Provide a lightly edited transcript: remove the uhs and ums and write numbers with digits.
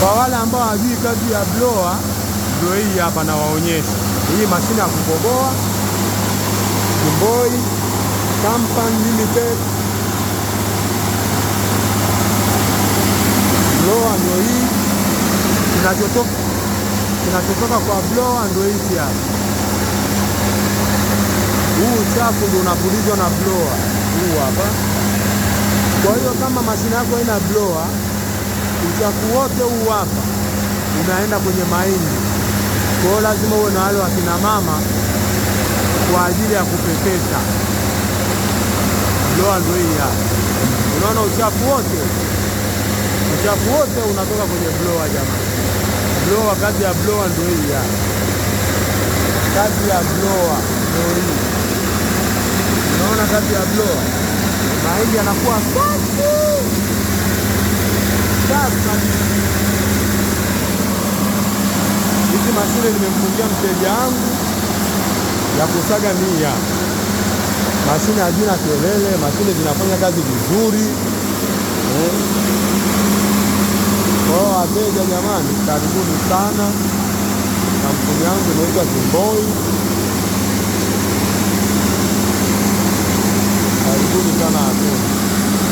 Kwa wale ambao hawajui kazi ya blower, ndio hii hapa nawaonyesha. Hii mashine ya kukoboa Kimboi Company Limited. Blower ndio hii. Kinachotoka kwa blower ndio hii hapa. Huu uchafu ndio unapulizwa na blower. Huu hapa. Kwa hiyo kama mashine yako haina blower, uchafu wote huu hapa unaenda kwenye mahindi. Kwa hiyo lazima uwe na wale wakina mama kwa ajili ya kupepeta. Blower ndio hii hapa. Unaona uchafu wote unatoka kwenye blower jamani. Blower, kazi ya blower ndio hii hapa. Kazi ya blower ndio hii. Unaona kazi ya blower? Mahindi yanakuwa safi. Hizi mashine nimemfungia mteja wangu ya kusaga mia. Mashine hazina kelele, mashine zinafanya kazi vizuri. Kwa wateja jamani, karibuni sana. Kampuni yangu inaitwa Kimboi. Karibuni sana wateja.